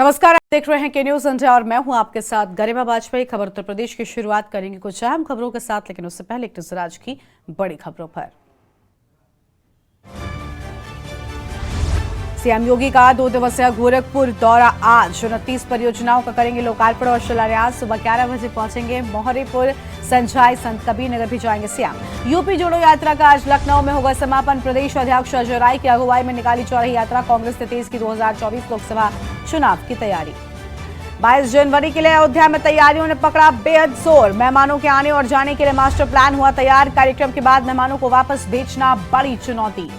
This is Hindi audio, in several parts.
नमस्कार, आप देख रहे हैं के न्यूज इंडिया और मैं हूं आपके साथ गरिमा वाजपेयी। खबर उत्तर प्रदेश की शुरुआत करेंगे कुछ अहम खबरों के साथ, लेकिन उससे पहले एक नजर आज की बड़ी खबरों पर। सीएम योगी का 2 दिवसीय गोरखपुर दौरा आज 29 परियोजनाओं का करेंगे लोकार्पण और शिलान्यास। सुबह 11 बजे पहुंचेंगे मोहरीपुर, संजाई, संत कबीर नगर भी जाएंगे सीएम। यूपी जोड़ो यात्रा का आज लखनऊ में होगा समापन। प्रदेश अध्यक्ष अजय राय की अगुवाई में निकाली जा रही यात्रा। कांग्रेस ने तेज की 2024 लोकसभा चुनाव की तैयारी। 22 जनवरी के लिए अयोध्या में तैयारियों ने पकड़ा बेहद जोर। मेहमानों के आने और जाने के लिए मास्टर प्लान हुआ तैयार। कार्यक्रम के बाद मेहमानों को वापस भेजना बड़ी चुनौती।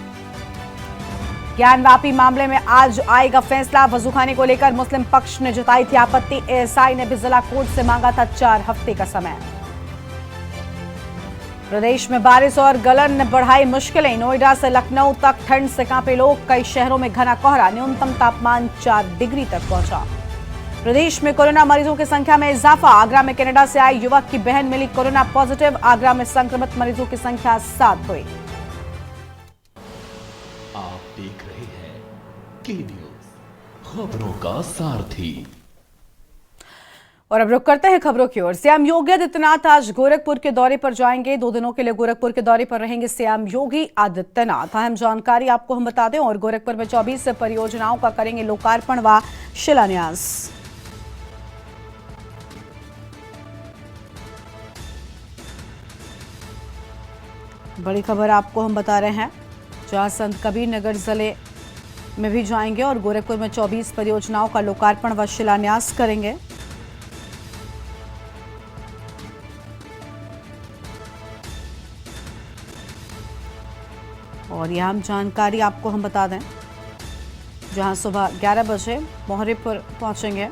ज्ञानवापी मामले में आज आएगा फैसला। वजूखाने को लेकर मुस्लिम पक्ष ने जताई थी आपत्ति। एएसआई ने भी जिला कोर्ट से मांगा था 4 हफ्ते का समय। प्रदेश में बारिश और गलन ने बढ़ाई मुश्किलें। नोएडा से लखनऊ तक ठंड से कांपे लोग। कई शहरों में घना कोहरा। न्यूनतम तापमान 4 डिग्री तक पहुंचा। प्रदेश में कोरोना मरीजों की संख्या में इजाफा। आगरा में कनाडा से आई युवक की बहन मिली कोरोना पॉजिटिव। आगरा में संक्रमित मरीजों की संख्या 7 हुई। आप देख रहे हैं के न्यूज, खबरों का सारथी। और अब रुक करते हैं खबरों की ओर। सीएम योगी आदित्यनाथ आज गोरखपुर के दौरे पर जाएंगे। 2 दिनों के लिए गोरखपुर के दौरे पर रहेंगे सीएम योगी आदित्यनाथ। अहम जानकारी आपको हम बता दें, और गोरखपुर में 24 परियोजनाओं का करेंगे लोकार्पण व शिलान्यास। बड़ी खबर आपको हम बता रहे हैं, जहां संत कबीर नगर जिले में भी जाएंगे और गोरखपुर में 24 परियोजनाओं का लोकार्पण व शिलान्यास करेंगे। और यह हम जानकारी आपको हम बता दें, जहां सुबह 11 बजे मोहरीपुर पहुंचेंगे।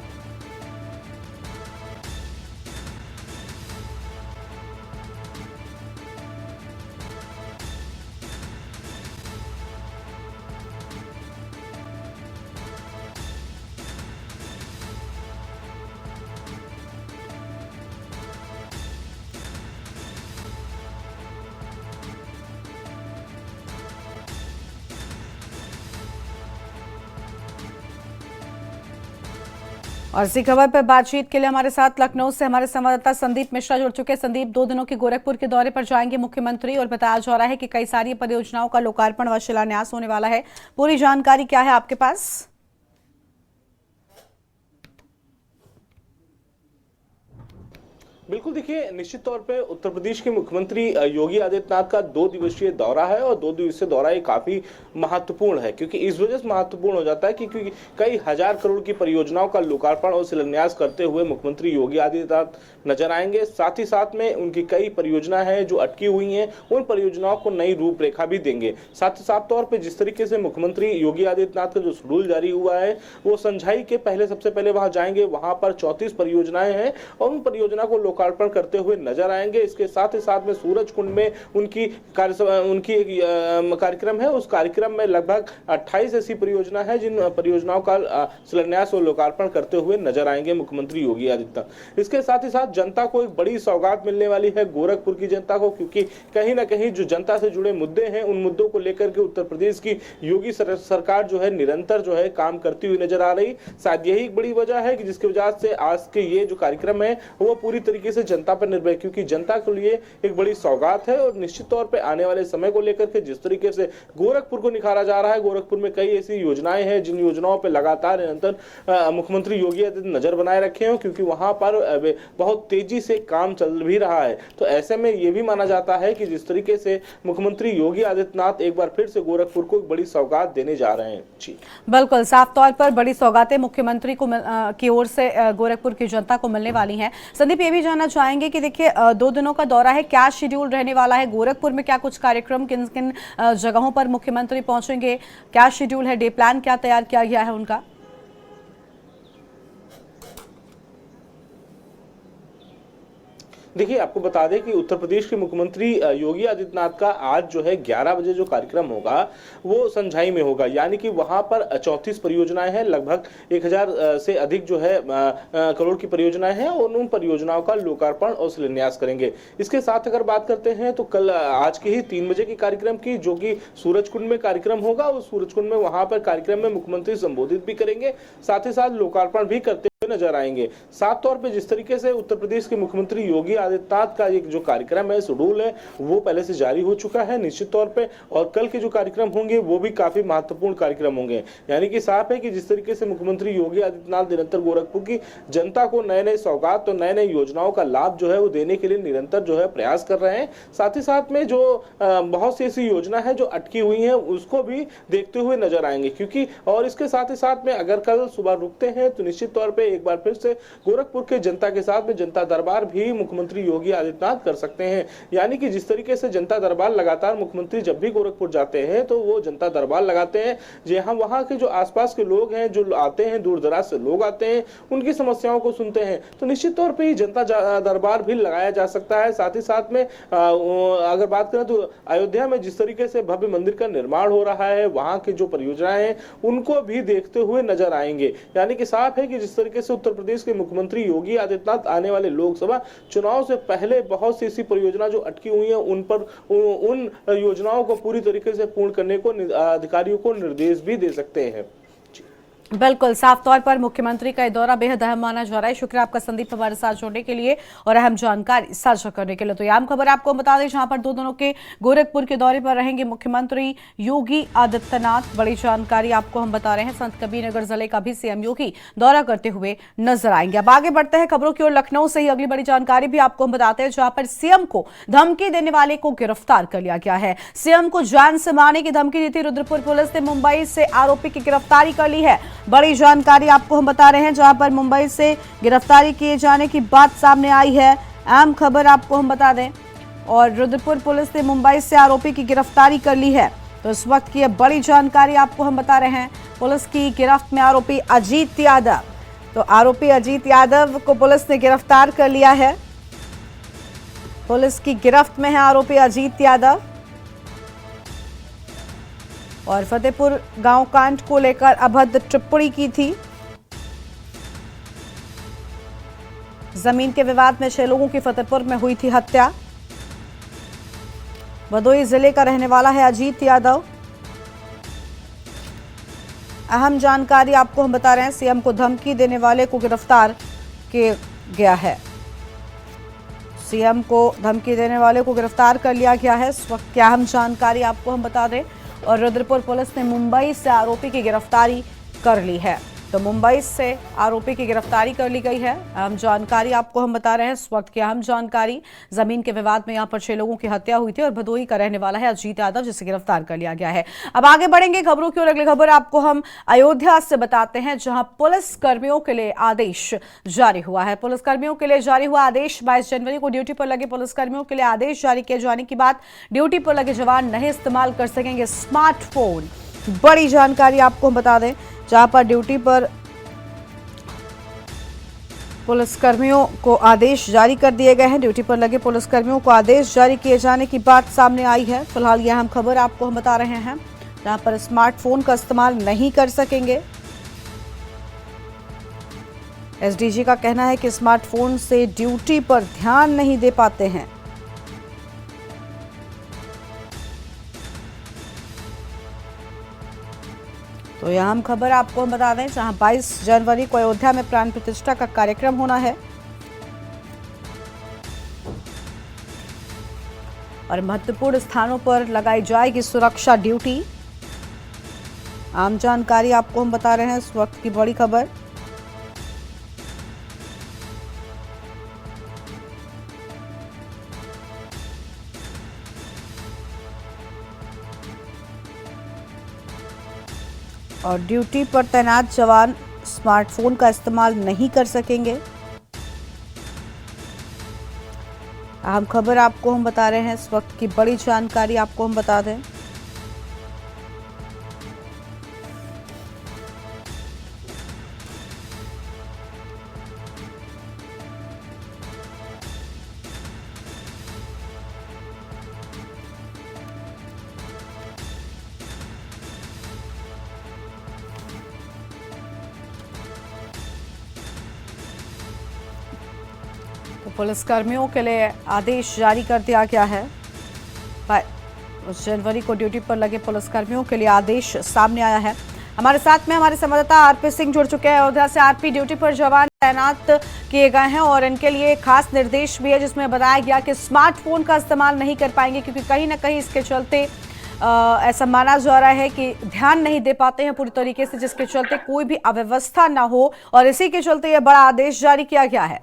और इसी खबर पर बातचीत के लिए हमारे साथ लखनऊ से हमारे संवाददाता संदीप मिश्रा जुड़ चुके हैं। संदीप, 2 दिनों के गोरखपुर के दौरे पर जाएंगे मुख्यमंत्री और बताया जा रहा है कि कई सारी परियोजनाओं का लोकार्पण व शिलान्यास होने वाला है। पूरी जानकारी क्या है आपके पास? बिल्कुल, देखिए, निश्चित तौर पे उत्तर प्रदेश के मुख्यमंत्री योगी आदित्यनाथ का 2 दिवसीय दौरा है और 2 दिवसीय दौरा ये काफी महत्वपूर्ण है, क्योंकि इस वजह से महत्वपूर्ण हो जाता है कि क्योंकि कई हजार करोड़ की परियोजनाओं का लोकार्पण और शिलान्यास करते हुए मुख्यमंत्री योगी आदित्यनाथ नजर आएंगे। साथ ही साथ में उनकी कई परियोजना है जो अटकी हुई हैं, उन परियोजनाओं को नई रूपरेखा भी देंगे। साथ ही साफ तौर पर जिस तरीके से मुख्यमंत्री योगी आदित्यनाथ का जो शेड्यूल जारी हुआ है, वो संझाई के सबसे पहले वहां जाएंगे। वहां पर 34 परियोजनाएं हैं और उन परियोजना को लोकार्पण करते हुए नजर आएंगे। इसके साथ ही साथ में सूरज कुंड में उनकी कार्यक्रम है। उस कार्यक्रम में लगभग 28 ऐसी परियोजना है जिन परियोजनाओं का शिलान्यास और लोकार्पण करते हुए नजर आएंगे मुख्यमंत्री योगी आदित्यनाथ। इसके साथ ही साथ जनता को एक बड़ी सौगात मिलने वाली है, गोरखपुर की जनता को, क्योंकि कहीं ना कहीं जो जनता से जुड़े मुद्दे हैं, उन मुद्दों को लेकर के उत्तर प्रदेश की योगी सरकार जो है निरंतर जो है काम करती हुई नजर आ रही। शायद यही एक बड़ी वजह है कि जिसकी वजह से आज के ये जो कार्यक्रम है वो पूरी तरीके से जनता पर निर्भर, क्योंकि जनता के लिए एक बड़ी सौगात है। और निश्चित तौर पे आने वाले समय को लेकर के जिस तरीके से गोरखपुर को निखारा जा रहा है, गोरखपुर में कई ऐसी योजनाएं हैं जिन योजनाओं पे लगातार निरंतर मुख्यमंत्री योगी आदित्यनाथ नजर बनाए रखे हैं, क्योंकि वहां पर बहुत तेजी से काम चल भी रहा है। तो ऐसे में यह भी माना जाता है कि जिस तरीके से मुख्यमंत्री योगी आदित्यनाथ एक बार फिर से गोरखपुर को एक बड़ी सौगात देने जा रहे हैं। जी बिल्कुल, साफ तौर पर बड़ी सौगातें मुख्यमंत्री को की ओर से गोरखपुर की जनता को मिलने वाली हैं। संदीप, ये भी जानना चाहेंगे कि देखिए 2 दिनों का दौरा है, क्या शेड्यूल रहने वाला है गोरखपुर में? क्या कुछ कार्यक्रम, किन किन जगहों पर मुख्यमंत्री पहुंचेंगे? क्या शेड्यूल है, डे प्लान क्या तैयार किया गया है उनका? देखिए, आपको बता दें कि उत्तर प्रदेश के मुख्यमंत्री योगी आदित्यनाथ का आज जो है 11 बजे जो कार्यक्रम होगा वो संझाई में होगा, यानी कि वहां पर 34 परियोजनाएं हैं, लगभग 1000 से अधिक जो है करोड़ की परियोजनाएं हैं और उन परियोजनाओं का लोकार्पण और शिलान्यास करेंगे। इसके साथ अगर बात करते हैं तो कल आज के ही 3 बजे की कार्यक्रम की, जो कि सूरजकुंड में कार्यक्रम होगा, उस सूरजकुंड में वहां पर कार्यक्रम में मुख्यमंत्री संबोधित भी करेंगे, साथ ही साथ लोकार्पण भी करते नजर आएंगे। साफ तौर पे जिस तरीके से उत्तर प्रदेश के मुख्यमंत्री योगी आदित्यनाथ का एक जो कार्यक्रम है, शेड्यूल है, वो पहले से जारी हो चुका है निश्चित तौर पे, और कल के जो कार्यक्रम होंगे वो भी काफी महत्वपूर्ण कार्यक्रम होंगे। यानी कि साफ है कि जिस तरीके से मुख्यमंत्री योगी आदित्यनाथ निरंतर गोरखपुर की जनता को नए नए सौगात और नए नए योजनाओं का लाभ जो है वो देने के लिए निरंतर जो है प्रयास कर रहे हैं, साथ ही साथ में जो बहुत सी ऐसी योजना है जो अटकी हुई है उसको भी देखते हुए नजर आएंगे। क्योंकि और इसके साथ ही साथ में अगर कल सुबह रुकते हैं तो निश्चित तौर पर एक बार फिर से गोरखपुर के जनता के साथ में जनता दरबार भी मुख्यमंत्री योगी आदित्यनाथ कर सकते हैं। यानी कि जिस तरीके से जनता दरबार लगातार मुख्यमंत्री जब भी गोरखपुर जाते हैं तो वो जनता दरबार लगाते हैं, जहां वहां के जो आसपास के लोग हैं, जो आते हैं, दूर दराज से लोग आते हैं, उनकी समस्याओं को सुनते हैं, तो निश्चित तौर पर जनता दरबार भी लगाया जा सकता है। साथ ही साथ में अगर बात करें तो अयोध्या में जिस तरीके से भव्य मंदिर का निर्माण हो रहा है, वहां की जो परियोजनाएं हैं उनको भी देखते हुए नजर आएंगे। यानी कि साफ है कि जिस तरीके से उत्तर प्रदेश के मुख्यमंत्री योगी आदित्यनाथ आने वाले लोकसभा चुनाव से पहले बहुत सी ऐसी परियोजना जो अटकी हुई हैं उन योजनाओं को पूरी तरीके से पूर्ण करने को अधिकारियों को निर्देश भी दे सकते हैं। बिल्कुल, साफ तौर पर मुख्यमंत्री का दौरा बेहद अहम माना जा रहा है। शुक्रिया आपका संदीप हमारे साथ जुड़ने के लिए और अहम जानकारी साझा करने के लिए। तो आम खबर आपको बता दें, जहां पर दोनों के गोरखपुर के दौरे पर रहेंगे मुख्यमंत्री योगी आदित्यनाथ। बड़ी जानकारी आपको हम बता रहे हैं, संत कबीरनगर जिले का भी सीएम योगी दौरा करते हुए नजर आएंगे। अब आगे बढ़ते हैं खबरों की ओर। लखनऊ से ही अगली बड़ी जानकारी भी आपको हम बताते हैं, जहां पर सीएम को धमकी देने वाले को गिरफ्तार कर लिया गया है। सीएम को जान से मारने की धमकी दी थी रुद्रपुर पुलिस ने मुंबई से आरोपी की गिरफ्तारी कर ली है। बड़ी जानकारी आपको हम बता रहे हैं, जहां पर मुंबई से गिरफ्तारी किए जाने की बात सामने आई है। अहम खबर आपको हम बता दें, और रुद्रपुर पुलिस ने मुंबई से आरोपी की गिरफ्तारी कर ली है। तो इस वक्त की बड़ी जानकारी आपको हम बता रहे हैं, पुलिस की गिरफ्त में आरोपी अजीत यादव। तो आरोपी अजीत यादव को पुलिस ने गिरफ्तार कर लिया है। पुलिस की गिरफ्त में है आरोपी अजीत यादव। और फतेहपुर गांव कांड को लेकर अभद्र टिप्पणी की थी। जमीन के विवाद में 6 लोगों की फतेहपुर में हुई थी हत्या। भदोही जिले का रहने वाला है अजीत यादव। अहम जानकारी आपको हम बता रहे हैं, सीएम को धमकी देने वाले को गिरफ्तार किया गया है। सीएम को धमकी देने वाले को गिरफ्तार कर लिया गया है। इस वक्त की अहम जानकारी आपको हम बता दें, और रुद्रपुर पुलिस ने मुंबई से आरोपी की गिरफ्तारी कर ली है। तो मुंबई से आरोपी की गिरफ्तारी कर ली गई है। अहम जानकारी आपको हम बता रहे हैं, इस वक्त की अहम जानकारी, जमीन के विवाद में यहां पर 6 लोगों की हत्या हुई थी और भदोही का रहने वाला है अजीत यादव, जिसे गिरफ्तार कर लिया गया है। अब आगे बढ़ेंगे खबरों की ओर। अगली खबर आपको हम अयोध्या से बताते हैं, जहां पुलिस कर्मियों के लिए आदेश जारी हुआ है। पुलिस कर्मियों के लिए जारी हुआ आदेश, 22 जनवरी को ड्यूटी पर लगे पुलिस कर्मियों के लिए आदेश जारी किए जाने के बाद ड्यूटी पर लगे जवान नहीं इस्तेमाल कर सकेंगे स्मार्टफोन। बड़ी जानकारी आपको हम बता दें, जहां पर ड्यूटी पर पुलिसकर्मियों को आदेश जारी कर दिए गए हैं। ड्यूटी पर लगे पुलिसकर्मियों को आदेश जारी किए जाने की बात सामने आई है। फिलहाल यह अहम खबर आपको हम बता रहे हैं, जहां पर स्मार्टफोन का इस्तेमाल नहीं कर सकेंगे। एसडीजी का कहना है कि स्मार्टफोन से ड्यूटी पर ध्यान नहीं दे पाते हैं। तो यह अहम खबर आपको हम बता दें, जहां 22 जनवरी को अयोध्या में प्राण प्रतिष्ठा का कार्यक्रम होना है और महत्वपूर्ण स्थानों पर लगाई जाएगी सुरक्षा ड्यूटी। आम जानकारी आपको हम बता रहे हैं, इस वक्त की बड़ी खबर। और ड्यूटी पर तैनात जवान स्मार्टफोन का इस्तेमाल नहीं कर सकेंगे। अहम खबर आपको हम बता रहे हैं, इस वक्त की बड़ी जानकारी आपको हम बता दें। पुलिसकर्मियों के लिए आदेश जारी कर दिया गया है। 22 जनवरी को ड्यूटी पर लगे पुलिसकर्मियों के लिए आदेश सामने आया है। हमारे साथ में हमारे संवाददाता आरपी सिंह जुड़ चुके हैं अयोध्या से। आरपी, ड्यूटी पर जवान तैनात किए गए हैं और इनके लिए खास निर्देश भी है जिसमें बताया गया कि स्मार्टफोन का इस्तेमाल नहीं कर पाएंगे, क्योंकि कहीं ना कहीं इसके चलते ऐसा माना जा रहा है कि ध्यान नहीं दे पाते हैं पूरी तरीके से, जिसके चलते कोई भी अव्यवस्था ना हो, और इसी के चलते यह बड़ा आदेश जारी किया गया है।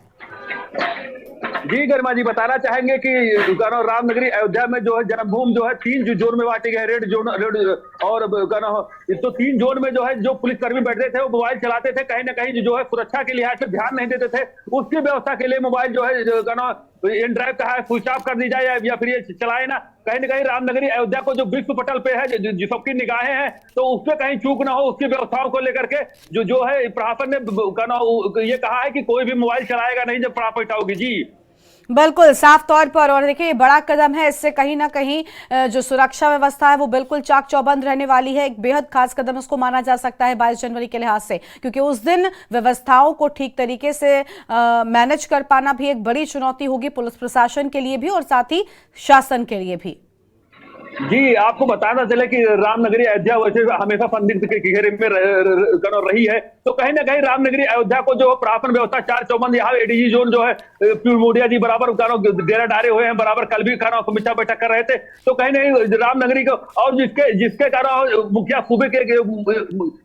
जी गरिमा जी, बताना चाहेंगे कि रामनगरी अयोध्या में जो है जन्मभूमि जो है 3 जोन में बांटे गए, रेड जोन, रेड और तो 3 जोन में जो है जो पुलिसकर्मी बैठते थे वो मोबाइल चलाते थे, कहीं ना कहीं जो है सुरक्षा के लिहाज से ध्यान नहीं देते थे। उसकी व्यवस्था के लिए मोबाइल जो है इन ड्राइव का है स्विच ऑफ कर दी जाए या फिर ये चलाए ना। कहीं ना कहीं रामनगरी अयोध्या को जो विश्व पटल पे है, जो सबकी निगाहें हैं, तो उससे कहीं चूक ना हो, उसकी व्यवस्थाओं को लेकर के जो है प्रशासन ने ये कहा है कि कोई भी मोबाइल चलाएगा नहीं जब प्राथमिकता होगी। जी बिल्कुल साफ तौर पर, और देखिए बड़ा कदम है, इससे कहीं ना कहीं जो सुरक्षा व्यवस्था है वो बिल्कुल चाक चौबंद रहने वाली है। एक बेहद खास कदम उसको माना जा सकता है 22 जनवरी के लिहाज से, क्योंकि उस दिन व्यवस्थाओं को ठीक तरीके से मैनेज कर पाना भी एक बड़ी चुनौती होगी पुलिस प्रशासन के लिए भी और साथ ही शासन के लिए भी। जी, आपको बताना चले कि रामनगरी अयोध्या वैसे हमेशा संदिग्ध के घेरे में रही है, तो कहीं ना कहीं रामनगरी अयोध्या को जो प्रशासन व्यवस्था चार चौबंद, यहाँ एडीजी जोन जो है मोडिया जी बराबर डेरा डाले हुए हैं, बराबर कल भी समीक्षा बैठक कर रहे थे। तो कहीं ना कहीं रामनगरी को और जिसके कारण मुखिया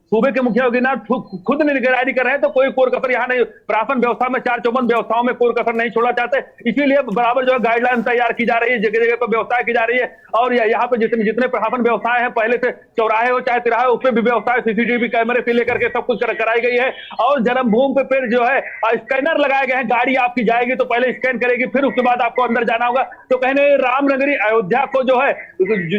सूबे के मुखिया योगीनाथ खुद निगरानी कर रहे हैं, तो कोई कोर कसर यहाँ नहीं, प्रशासन व्यवस्था में चार चौबंद व्यवस्थाओं में कोर कसर नहीं छोड़ना चाहते, इसीलिए बराबर जो है गाइडलाइन तैयार की जा रही है, जगह जगह पर व्यवस्थाएं की जा रही है। और यहाँ पे जितने प्रशासन व्यवस्थाएं हैं, पहले से चौराहे हो चाहे तिराहे, उसमें भी व्यवस्थाएं सीसीटीवी कैमरे से लेकर के सब कुछ कराई गई है। और जन्मभूमि पे फिर जो है स्कैनर लगाए गए हैं, गाड़ी आपकी जाएगी तो पहले स्कैन करेगी, फिर उसके बाद आपको अंदर जाना होगा। तो कहने रामनगरी अयोध्या को जो है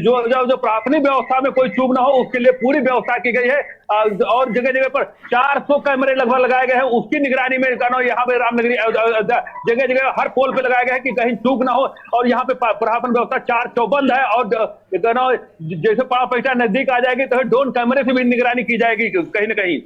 जो प्राथमिक व्यवस्था में कोई चूक ना हो, उसके लिए पूरी व्यवस्था की गई है। और जगह जगह पर 400 कैमरे लगभग लगाए गए हैं, उसकी निगरानी में यहाँ पे रामनगरी जगह जगह हर पोल पे लगाए गए हैं कि कहीं चूक ना हो। और यहाँ पे प्रशासन व्यवस्था चार चौबंद है, और जैसे पापैठा नजदीक आ जाएगी तो ड्रोन कैमरे से भी निगरानी की जाएगी कहीं ना कहीं।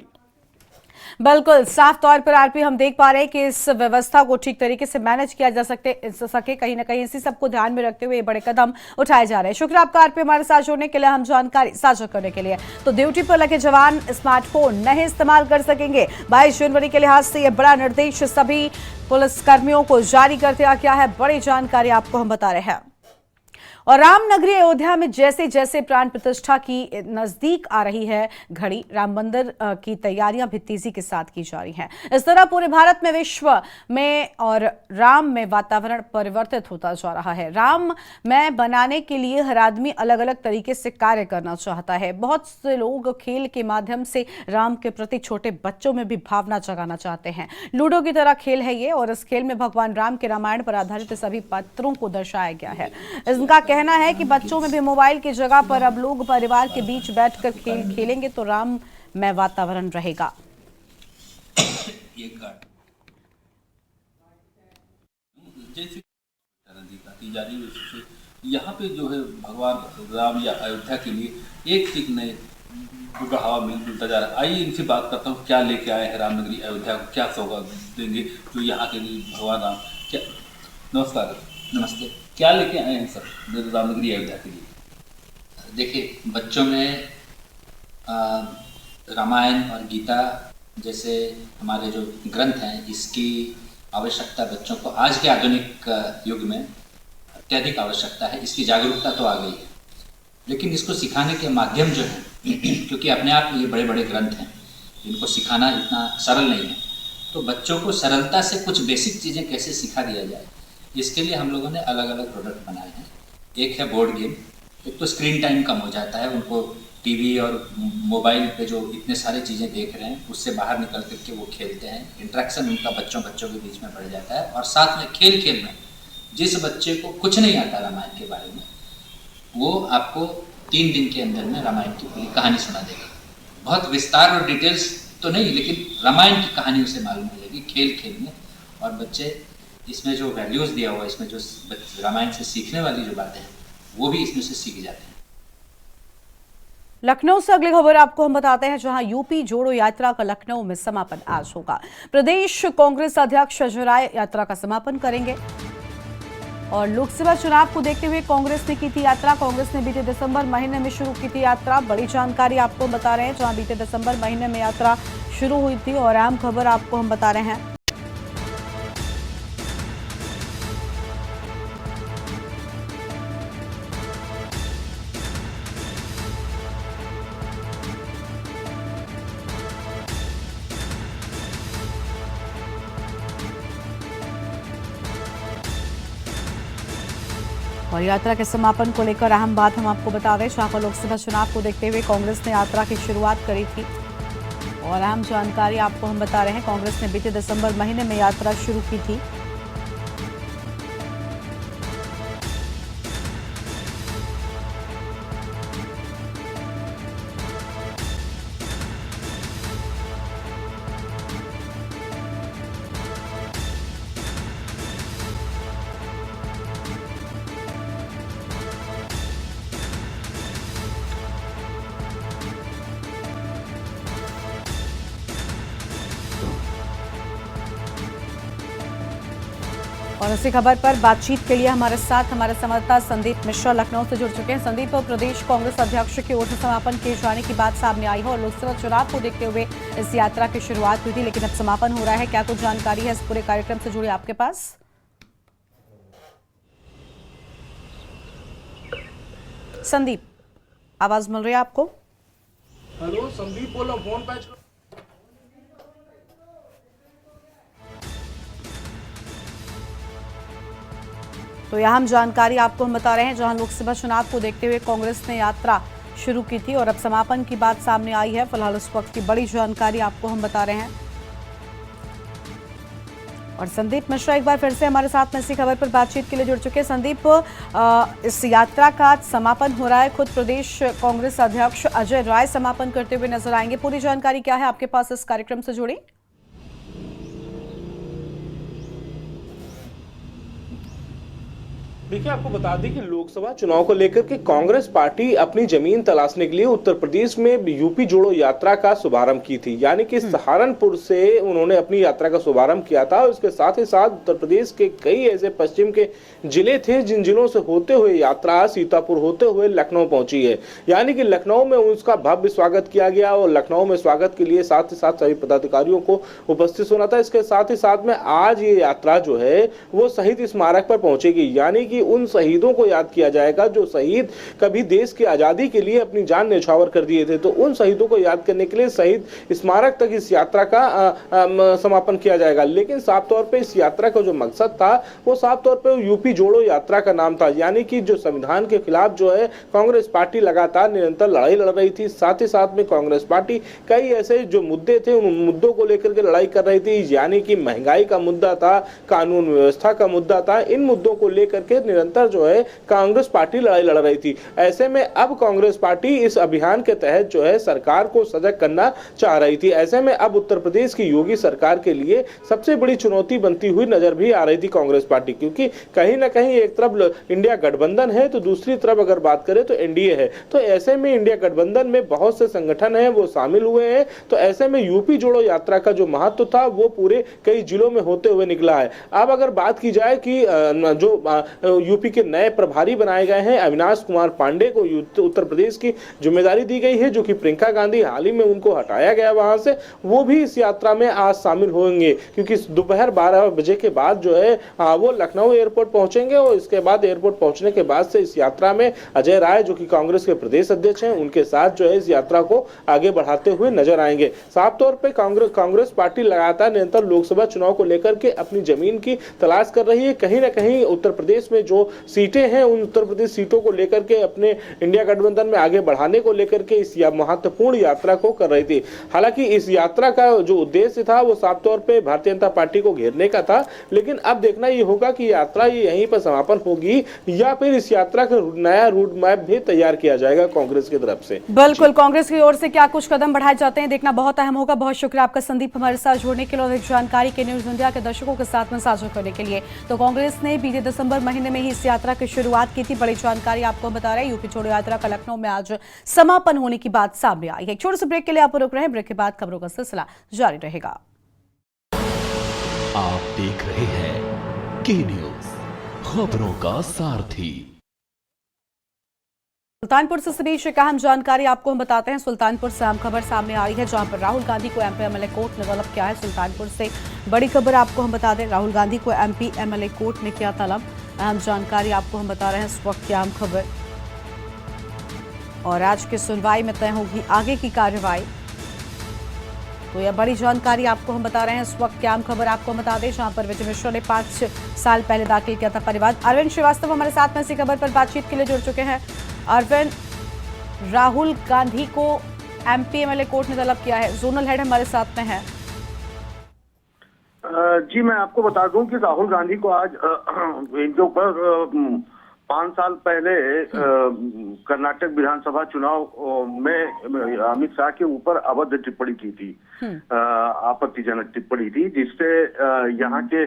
बिल्कुल साफ तौर पर आरपी हम देख पा रहे हैं कि इस व्यवस्था को ठीक तरीके से मैनेज किया जा सके, कहीं ना कहीं इसी सबको ध्यान में रखते हुए ये बड़े कदम उठाए जा रहे हैं। शुक्रिया आपका आरपी हमारे साथ जुड़ने के लिए, हम जानकारी साझा करने के लिए। तो ड्यूटी पर लगे जवान स्मार्टफोन नहीं इस्तेमाल कर सकेंगे। 22 जनवरी के लिहाज से यह बड़ा निर्देश सभी पुलिसकर्मियों को जारी कर दिया गया है। बड़ी जानकारी आपको हम बता रहे हैं। और रामनगरी अयोध्या में जैसे जैसे प्राण प्रतिष्ठा की नजदीक आ रही है घड़ी, राम मंदिर की तैयारियां भी तेजी के साथ की जा रही हैं। इस तरह पूरे भारत में, विश्व में और राम में वातावरण परिवर्तित होता जा रहा है। राम में बनाने के लिए हर आदमी अलग अलग तरीके से कार्य करना चाहता है। बहुत से लोग खेल के माध्यम से राम के प्रति छोटे बच्चों में भी भावना जगाना चाहते हैं। लूडो की तरह खेल है ये, और इस खेल में भगवान राम के रामायण पर आधारित सभी पात्रों को दर्शाया गया है। इनका कहना है कि बच्चों में भी मोबाइल की जगह पर अब लोग परिवार के बीच बैठकर खेल खेलेंगे तो राम में वातावरण रहेगा। यहाँ पे जो है भगवान राम या अयोध्या के लिए एक नए बढ़ावा मिलता जा रहा है। आइए इनसे बात करता हूँ, क्या लेके आए हैं रामनगरी अयोध्या को, क्या सौगात देंगे जो यहाँ के लिए भगवान राम। क्या नमस्कार। नमस्ते। क्या लेके आए हैं सर रामनगरी अयोध्या के लिए? देखिए, बच्चों में रामायण और गीता जैसे हमारे जो ग्रंथ हैं, इसकी आवश्यकता बच्चों को आज के आधुनिक युग में अत्यधिक आवश्यकता है। इसकी जागरूकता तो आ गई है, लेकिन इसको सिखाने के माध्यम जो हैं क्योंकि अपने आप ये बड़े बड़े ग्रंथ हैं, इनको सिखाना इतना सरल नहीं है, तो बच्चों को सरलता से कुछ बेसिक चीज़ें कैसे सिखा दिया जाए, इसके लिए हम लोगों ने अलग अलग प्रोडक्ट बनाए हैं। एक है बोर्ड गेम। एक तो स्क्रीन टाइम कम हो जाता है, उनको टीवी और मोबाइल पे जो इतने सारी चीज़ें देख रहे हैं उससे बाहर निकल करके वो खेलते हैं, इंटरेक्शन उनका बच्चों के बीच में बढ़ जाता है। और साथ में खेल में जिस बच्चे को कुछ नहीं आता रामायण के बारे में, वो आपको 3 दिन के अंदर में रामायण की पूरी कहानी सुना देगा। बहुत विस्तार और डिटेल्स तो नहीं, लेकिन रामायण की कहानी उसे मालूम हो जाएगी खेल में। और बच्चे इसमें जो वैल्यूज़ दिया हुआ है, इसमें जो रामायण से सीखने वाली जो बातें हैं, वो भी इसमें से सीख जाते हैं। लखनऊ से अगली खबर आपको हम बताते हैं, जहां यूपी जोड़ो यात्रा का लखनऊ में समापन आज होगा। प्रदेश कांग्रेस अध्यक्ष अजय राय यात्रा का समापन करेंगे और लोकसभा चुनाव को देखते हुए कांग्रेस ने की थी यात्रा। कांग्रेस ने बीते दिसंबर महीने में शुरू की थी यात्रा। बड़ी जानकारी आपको बता रहे हैं, जहां बीते दिसंबर महीने में यात्रा शुरू हुई थी और अहम खबर आपको हम बता रहे हैं। और यात्रा के समापन को लेकर अहम बात हम आपको बता दें, जहां पर लोकसभा चुनाव को देखते हुए कांग्रेस ने यात्रा की शुरुआत करी थी और अहम जानकारी आपको हम बता रहे हैं। कांग्रेस ने बीते दिसंबर महीने में यात्रा शुरू की थी। और इसी खबर पर बातचीत के लिए हमारे साथ हमारे संवाददाता संदीप मिश्रा लखनऊ से जुड़ चुके हैं। संदीप, प्रदेश कांग्रेस अध्यक्ष की ओर से समापन किए जाने की बात सामने आई है और लोकसभा चुनाव को देखते हुए इस यात्रा की शुरुआत हुई थी, लेकिन अब समापन हो रहा है। क्या कुछ जानकारी है इस पूरे कार्यक्रम से जुड़ी आपके पास? संदीप, आवाज मिल रही है आपको? हेलो संदीप बोलो, फोन पे तो यह हम जानकारी आपको हम बता रहे हैं, जहां लोकसभा चुनाव को देखते हुए कांग्रेस ने यात्रा शुरू की थी और अब समापन की बात सामने आई है। फिलहाल इस वक्त की बड़ी जानकारी आपको हम बता रहे हैं। और संदीप मिश्रा एक बार फिर से हमारे साथ में इसी खबर पर बातचीत के लिए जुड़ चुके हैं। संदीप, इस यात्रा का समापन हो रहा है, खुद प्रदेश कांग्रेस अध्यक्ष अजय राय समापन करते हुए नजर आएंगे। पूरी जानकारी क्या है आपके पास इस कार्यक्रम से जुड़ी? देखिए, आपको बता दें कि लोकसभा चुनाव को लेकर के कांग्रेस पार्टी अपनी जमीन तलाशने के लिए उत्तर प्रदेश में यूपी जोड़ो यात्रा का शुभारंभ की थी। यानी कि सहारनपुर से उन्होंने अपनी यात्रा का शुभारंभ किया था और इसके साथ ही साथ उत्तर प्रदेश के कई ऐसे पश्चिम के जिले थे जिन जिलों से होते हुए यात्रा सीतापुर होते हुए लखनऊ पहुंची है। यानी कि लखनऊ में उसका भव्य स्वागत किया गया और लखनऊ में स्वागत के लिए साथ ही साथ सभी पदाधिकारियों को उपस्थित होना था। इसके साथ ही साथ में आज ये यात्रा जो है वो शहीद स्मारक पर पहुंचेगी। यानी कि उन शहीदों को याद किया जाएगा जो शहीद कभी देश की आजादी के लिए अपनी जान न्यौछावर कर दिए थे। तो उन शहीदों को याद करने के लिए शहीद स्मारक तक इस यात्रा का समापन किया जाएगा। लेकिन साफ तौर पे इस यात्रा का जो मकसद था वो साफ तौर पे यूपी जोड़ो यात्रा का नाम था। यानी कि जो संविधान के खिलाफ जो है कांग्रेस पार्टी लगातार निरंतर लड़ाई लड़ रही थी। साथ ही साथ में कांग्रेस पार्टी कई ऐसे जो मुद्दे थे उन मुद्दों को लेकर के लड़ाई कर रही थी। यानी कि महंगाई का मुद्दा था, कानून व्यवस्था का मुद्दा था। इन मुद्दों को लेकर के निरंतर जो है कांग्रेस पार्टी लड़ाई लड़ रही थी। ऐसे में अब कांग्रेस पार्टी इस अभियान के तहत जो है सरकार को सजग करना चाह रही थी। ऐसे में अब उत्तर प्रदेश की योगी सरकार के लिए सबसे बड़ी चुनौती बनती हुई नजर भी आ रही थी कांग्रेस पार्टी, क्योंकि कहीं ना कहीं एक तरफ इंडिया गठबंधन है तो दूसरी तरफ अगर बात करें तो एनडीए है। तो ऐसे में इंडिया गठबंधन में बहुत से संगठन हैं वो शामिल हुए हैं। तो ऐसे में यूपी जोड़ो यात्रा का जो महत्व था वो पूरे कई जिलों में होते हुए निकला है। अब अगर बात की जाए कि जो यूपी के नए प्रभारी बनाए गए हैं अविनाश कुमार पांडे को उत्तर प्रदेश की जिम्मेदारी दी गई है, जो कि प्रियंका गांधी हाल ही में उनको हटाया गया वहां से, वो भी इस यात्रा में आज शामिल होंगे। क्योंकि दोपहर 12 बजे के बाद जो है वो लखनऊ एयरपोर्ट पहुंचेंगे और इसके बाद एयरपोर्ट पहुंचने के बाद से इस यात्रा में अजय राय जो कि कांग्रेस के प्रदेश अध्यक्ष हैं उनके साथ जो है इस यात्रा को आगे बढ़ाते हुए नजर आएंगे। साफ तौर पर कांग्रेस पार्टी लगातार निरंतर लोकसभा चुनाव को लेकर के अपनी जमीन की तलाश कर रही है। कहीं ना कहीं उत्तर प्रदेश में जो सीटें हैं उन उत्तर प्रदेश सीटों को लेकर के अपने इंडिया गठबंधन में आगे बढ़ाने को लेकर के इस महत्वपूर्ण यात्रा को कर रही थी। हालांकि इस यात्रा का जो उद्देश्य था वो साफ तौर पे भारतीय जनता पार्टी को घेरने का था, लेकिन अब देखना ये होगा कि यात्रा ये यहीं पर समापन होगी या फिर इस यात्रा का नया रूट मैप भी तैयार किया जाएगा कांग्रेस की तरफ से। बिल्कुल, कांग्रेस की ओर से क्या कुछ कदम बढ़ाए जाते हैं देखना बहुत अहम होगा। बहुत शुक्रिया आपका संदीप, हमारे साथ जुड़ने के लिए और जानकारी के न्यूज इंडिया के दर्शकों के साथ में साझा करने के लिए। तो कांग्रेस ने बीते दिसंबर महीने में ने ही इस यात्रा की शुरुआत की थी। बड़ी जानकारी आपको हम बता रहे हैं, यूपी छोड़ो यात्रा का लखनऊ में आज समापन होने की बात सामने आई है। एक छोटे से ब्रेक के लिए आप रुक रहे हैं, ब्रेक के बाद खबरों का सिलसिला जारी रहेगा। आप देख रहे हैं के न्यूज, खबरों का सारथी। सुल्तानपुर से इस बीच एक अहम जानकारी आपको हम बताते हैं। सुल्तानपुर से अहम खबर सामने आई है, जहां पर राहुल गांधी को एमपी एमएलए कोर्ट ने तलब किया है। सुल्तानपुर से बड़ी खबर आपको हम बता दें, राहुल गांधी को एमपी एमएलए कोर्ट ने किया तलब। अहम जानकारी आपको हम बता रहे हैं, इस वक्त की अहम खबर। और आज की सुनवाई में तय होगी आगे की कार्रवाई। तो यह बड़ी जानकारी आपको हम बता रहे हैं, इस वक्त की अहम खबर आपको हम बता दें, जहां पर विजय मिश्रा ने 5 साल पहले दाखिल किया था परिवाद। अरविंद श्रीवास्तव हमारे साथ में इसी खबर पर बातचीत के लिए जुड़ चुके हैं। अरविंद, राहुल गांधी को एमपी एमएलए कोर्ट ने तलब किया है, जोनल हेड हमारे साथ में है। जी, मैं आपको बता दूं कि राहुल गांधी को आज इनके ऊपर 5 साल पहले कर्नाटक विधानसभा चुनाव में अमित शाह के ऊपर अभद्र टिप्पणी की थी, आपत्तिजनक टिप्पणी थी, जिससे यहाँ के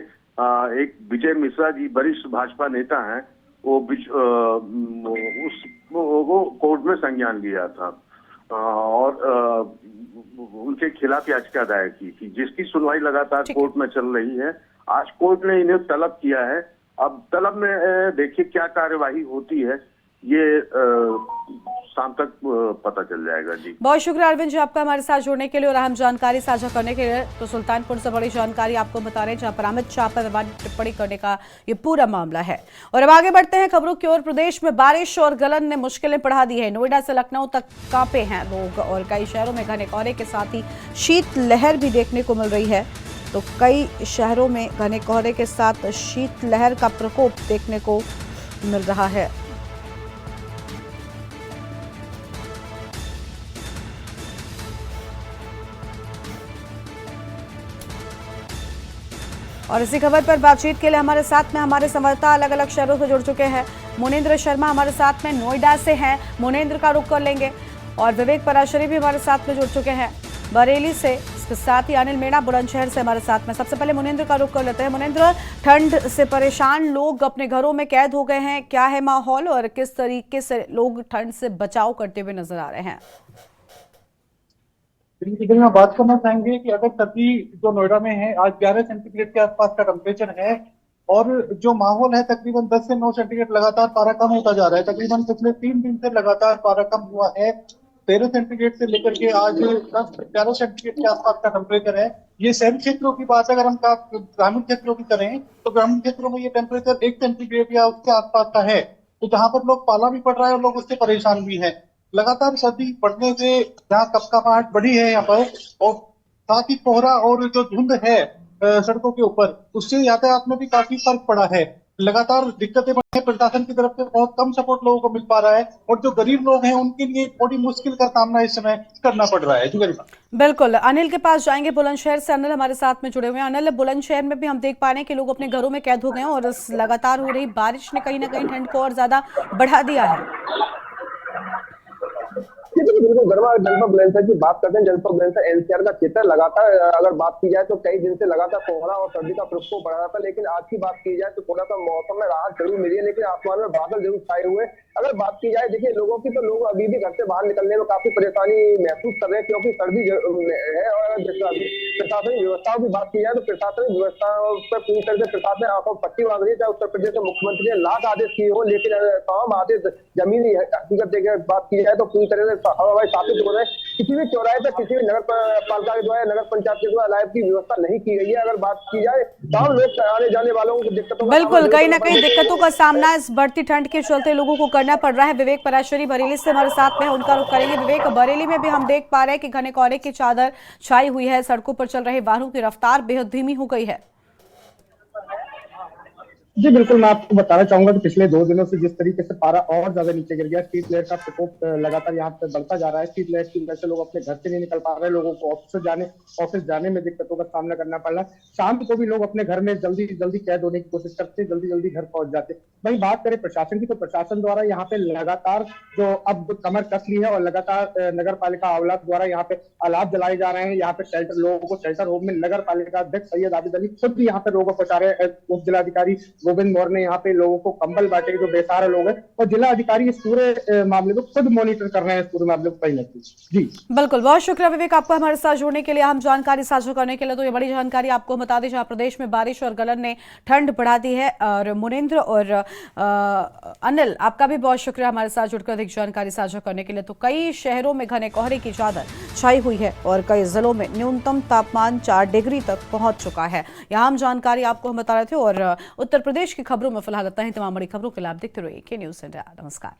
एक विजय मिश्रा जी वरिष्ठ भाजपा नेता हैं, वो कोर्ट में संज्ञान लिया था और उनके खिलाफ याचिका दायर की थी, जिसकी सुनवाई लगातार कोर्ट में चल रही है। आज कोर्ट ने इन्हें तलब किया है। अब तलब में देखिए क्या कार्यवाही होती है, ये शाम तक पता चल जाएगा। जी, बहुत शुक्रिया अरविंद जी आपका हमारे साथ जुड़ने के लिए और अहम जानकारी साझा करने के लिए। तो सुल्तानपुर से बड़ी जानकारी आपको बता रहे हैं, जहां पर अमित शाह पर टिप्पणी करने का ये पूरा मामला है। और अब आगे बढ़ते हैं खबरों की ओर। प्रदेश में बारिश और गलन ने मुश्किलें बढ़ा दी है। नोएडा से लखनऊ तक कांपे हैं लोग और कई शहरों में घने कोहरे के साथ ही शीत लहर भी देखने को मिल रही है। तो कई शहरों में घने कोहरे के साथ शीत लहर का प्रकोप देखने को मिल रहा है। और इसी खबर पर बातचीत के लिए हमारे साथ में हमारे संवाददाता अलग अलग शहरों से जुड़ चुके हैं। मुनेंद्र शर्मा हमारे साथ में नोएडा से हैं, मुनेंद्र का रुख कर लेंगे। और विवेक पराशरी भी हमारे साथ में जुड़ चुके हैं बरेली से। इसके साथ ही अनिल मीणा बुलंदशहर से हमारे साथ में। सबसे पहले मुनेंद्र का रुख कर लेते हैं। मुनेंद्र, ठंड से परेशान लोग अपने घरों में कैद हो गए हैं, क्या है माहौल और किस तरीके से लोग ठंड से बचाव करते हुए नजर आ रहे हैं? में बात करना चाहेंगे कि अगर सर्दी जो नोएडा में है आज 11 सेंटीग्रेड के आसपास का टेम्परेचर है और जो माहौल है तकरीबन 10 से 9 सेंटीग्रेड लगातार पारा कम होता जा रहा है। तकरीबन पिछले 3 दिन से लगातार पारा कम हुआ है। 13 सेंटीग्रेड से लेकर के आज 10-11 सेंटीग्रेड के आसपास का टेम्परेचर है। ये शहरी क्षेत्रों की बात अगर हम ग्रामीण क्षेत्रों की करें तो ग्रामीण क्षेत्रों में ये टेम्परेचर 1 सेंटीग्रेड या उसके आसपास का है। तो जहां पर लोग पाला भी पड़ रहा है और लोग उससे परेशान भी है। लगातार सर्दी बढ़ने से जहाँ कपकपाहट बढ़ी है यहाँ पर और साथ ही कोहरा और जो धुंध है सड़कों के ऊपर, उससे यातायात में भी काफी फर्क पड़ा है। लगातार दिक्कतें बढ़ी है। प्रशासन की तरफ से बहुत कम सपोर्ट लोगों को मिल पा रहा है और जो गरीब लोग हैं उनके लिए बड़ी मुश्किल का सामना इस समय करना पड़ रहा है। जी बिल्कुल, अनिल के पास जाएंगे। बुलंदशहर से अनिल हमारे साथ में जुड़े हुए हैं। अनिल, बुलंदशहर में भी हम देख पा रहे हैं कि लोग अपने घरों में कैद हो गए हैं और इस लगातार हो रही बारिश ने कहीं ना कहीं ठंड को और ज्यादा बढ़ा दिया है। बिल्कुल गरमा जनपद बुलंदशहर की बात करते हैं। जनपद बुलंदशहर एनसीआर का क्षेत्र लगातार अगर बात की जाए तो कई दिन से लगातार कोहरा और सर्दी का प्रकोप बढ़ रहा था, लेकिन आज की बात की जाए तो थोड़ा सा मौसम में राहत जरूर मिली है, लेकिन आसमान में बादल जरूर छाए हुए। अगर बात की जाए देखिए लोगों की, तो लोग अभी भी घर से बाहर निकलने में काफी परेशानी महसूस कर रहे हैं क्योंकि सर्दी है। और प्रशासनिक व्यवस्थाओं की बात की जाए तो प्रशासनिक व्यवस्थाओं पर पूरी तरह से प्रशासन आंखों पट्टी बांध रही है। चाहे उत्तर प्रदेश के मुख्यमंत्री ने लाख आदेश किए हो, लेकिन तमाम आदेश जमीनी हकीकत देखकर बात की जाए तो पूरी तरह से हवाई साबित हो रहे हैं। किसी भी चौराहे पर किसी भी नगर पालिका के द्वारा, नगर पंचायत के द्वारा लाइट की व्यवस्था नहीं की गई है। अगर बात की जाए तमाम लोग आने जाने वालों को दिक्कतों बिल्कुल कहीं ना कहीं दिक्कतों का सामना इस बढ़ती ठंड के चलते लोगों को करना पड़ रहा है। विवेक पराशरी बरेली से हमारे साथ में, उनका रुख करेंगे। विवेक, बरेली में भी हम देख पा रहे हैं कि घने कोहरे की चादर छाई हुई है, सड़कों पर चल रहे वाहनों की रफ्तार बेहद धीमी हो गई है। जी बिल्कुल, मैं आपको बताना चाहूंगा कि पिछले 2 दिनों से जिस तरीके से पारा और ज्यादा नीचे गिर गया, शीत लहर का प्रकोप लगातार यहाँ पे बढ़ता जा रहा है। शीत लहर की वजह से लोग अपने घर से नहीं निकल पा रहे हैं, लोगों को ऑफिस जाने में दिक्कतों का सामना करना पड़ रहा है। शाम को भी लोग अपने घर में जल्दी कैद होने की कोशिश करते, जल्दी घर पहुंच जाते। वहीं बात करें प्रशासन की, तो प्रशासन द्वारा यहाँ पे लगातार जो अब कमर कस ली है और लगातार नगर पालिका आंवला द्वारा यहाँ पे अलाव जलाए जा रहे हैं। यहाँ पे लोगों को शेल्टर होम में नगर पालिका अध्यक्ष सैयद आबिद अली खुद भी यहाँ पे लोगों को पहुंचा रहे हैं। उप जिलाधिकारी गोविंद मौर्य ने यहाँ पे लोगों को कंबल बांटे जो बेसहारा लोग हैं, और जिला अधिकारी इस पूरे मामले को खुद मॉनिटर कर रहे हैं, इस पूरे मामले को कहीं ना कहीं। जी बिल्कुल, बहुत शुक्रिया विवेक आपको हमारे साथ जुड़ने के लिए, हम जानकारी साझा करने के लिए। तो ये बड़ी जानकारी आपको बता दें, जहां प्रदेश में बारिश और गलन ने ठंड बढ़ा दी है। और मुनेंद्र और अनिल, आपका भी बहुत शुक्रिया हमारे साथ जुड़कर अधिक जानकारी साझा करने के लिए। तो कई शहरों में घने कोहरे की चादर छाई हुई है और कई जिलों में न्यूनतम तापमान 4 डिग्री तक पहुंच चुका है। यहाँ हम जानकारी आपको हम बता रहे थे। और उत्तर प्रदेश की खबरों में फिलहाल इतना ही। तमाम बड़ी खबरों के लिए आप देखते रहिए के न्यूज़ इंडिया। नमस्कार।